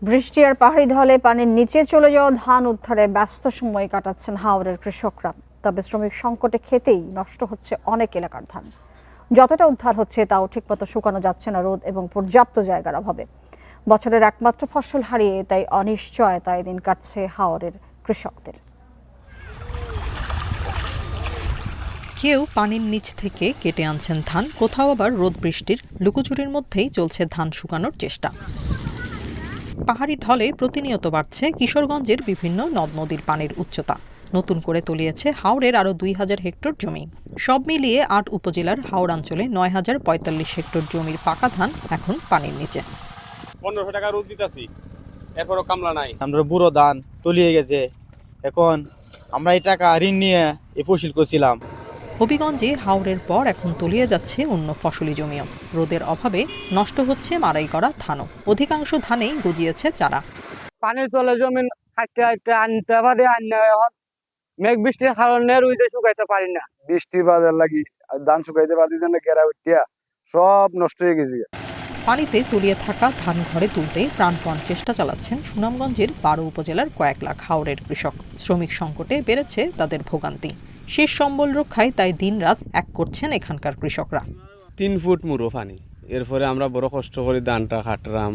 বৃষ্টি আর পাহাড়ি ঢলে পানির নিচে চলে যাওয়া ধান উদ্ধারে ব্যস্ত সময় কাটাচ্ছেন হাওরের কৃষকরা। তবে শ্রমিক সংকটে খেতেই নষ্ট হচ্ছে অনেক এলাকার ধান। যতটা উদ্ধার হচ্ছে তাও ঠিকমতো শুকানো যাচ্ছে না রোদ এবং পর্যাপ্ত জায়গার অভাবে। বছরের একমাত্র ফসল হারিয়ে তাই অনিশ্চয়তায় দিন কাটছে হাওরের কৃষকদের। কেউ পানির নিচ থেকে কেটে আনছেন ধান, কোথাও আবার রোদ বৃষ্টির লুকোচুরির মধ্যেই চলছে ধান শুকানোর চেষ্টা। পাহাড়ি ঢলে প্রতিনিয়ত বাড়ছে কিশোরগঞ্জের বিভিন্ন নদ নদীর পানির উচ্চতা। নতুন করে তলিয়েছে হাওরের আরও ২,০০০ হেক্টর জমি। সব মিলিয়ে ৮ উপজেলার হাওড়াঞ্চলে ৯,০৪৫ হেক্টর জমির পাকা ধান এখন পানির নিচে। ১৫০০ টাকা রোদ দিতেছি, এরপরও কামলা নাই। আমরা বুড়ো ধান তলিয়ে গেছে, এখন আমরা এই টাকা ঋণ নিয়ে এই ফসল করছিলাম। হবিগঞ্জে হাওরের পর এখন তলিয়ে যাচ্ছে অন্য ফসলি জমিও। রোদের অভাবে নষ্ট হচ্ছে মাড়াই করা ধানও। অধিকাংশ ধানেই গজিয়েছে চারা। পানির তলে জমি হাঁটতে আনতে পারি, এখন মেঘ বৃষ্টির কারণে রুইতে শুকাইতে পারি না। বৃষ্টির বাজার লাগি ধান শুকাইতে পারতেছে না, গেরা উঠিয়া সব নষ্ট হয়ে গেছে। পানিতে তলিয়ে থাকা ধান ঘরে তুলতে প্রাণপণ চেষ্টা চালাচ্ছেন সুনামগঞ্জের ১২ উপজেলার কয়েক লাখ হাওরের কৃষক। শ্রমিক সংকটে বেড়েছে তাদের ভোগান্তি। শেষ সম্বল রক্ষায় তাই দিনরাত এক করছেন এখানকার কৃষকরা। ৩ ফুট মুড়ো পানি, এরপরে আমরা বড় কষ্ট করে ধানটা কাটলাম।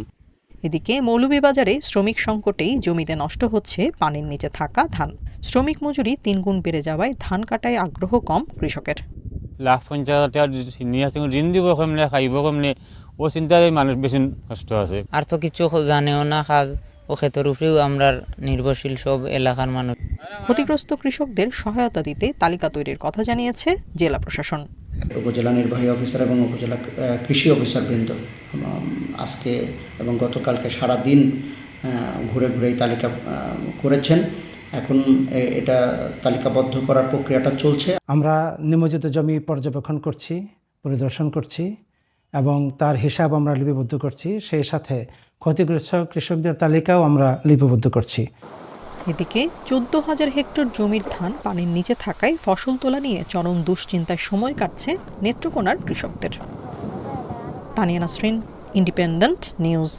এদিকে মৌলভীবাজারে শ্রমিক সংকটেই জমিতে নষ্ট হচ্ছে পানির নিচে থাকা ধান। শ্রমিক মজুরি ৩ গুণ বেড়ে যাওয়ায় ধান কাটায় আগ্রহ কম কৃষকের। ৫০,০০০ নিয়ে আসছে, ঋণ দিব কমলে, খাইব কমলে, ও চিন্তায় মানুষ বেশি কষ্ট আছে। আর তো কিছু জানেও না, কাজ ও ক্ষেতের উপরেও আমরা নির্ভরশীল সব এলাকার মানুষ। ক্ষতিগ্রস্ত কৃষকদের সহায়তা দিতে তালিকা তৈরির কথা জানিয়েছে জেলা প্রশাসন। উপজেলা নির্বাহী অফিসার এবং উপজেলা কৃষি অফিসারবৃন্দ আজকে এবং গতকালকে সারাদিন ঘুরে ঘুরে এই তালিকা করেছেন। এখন এটা তালিকাবদ্ধ করার প্রক্রিয়াটা চলছে। আমরা নিমজ্জিত জমি পর্যবেক্ষণ করছি, পরিদর্শন করছি এবং তার হিসাব আমরা লিপিবদ্ধ করছি। সেই সাথে ক্ষতিগ্রস্ত কৃষকদের তালিকাও আমরা লিপিবদ্ধ করছি। এদিকে ১৪,০০০ হেক্টর জমির ধান পানির নিচে থাকায় ফসল তোলা নিয়ে চরম দুশ্চিন্তায় সময় কাটছে নেত্রকোনার কৃষকদের। Tania Nasrin, independent news.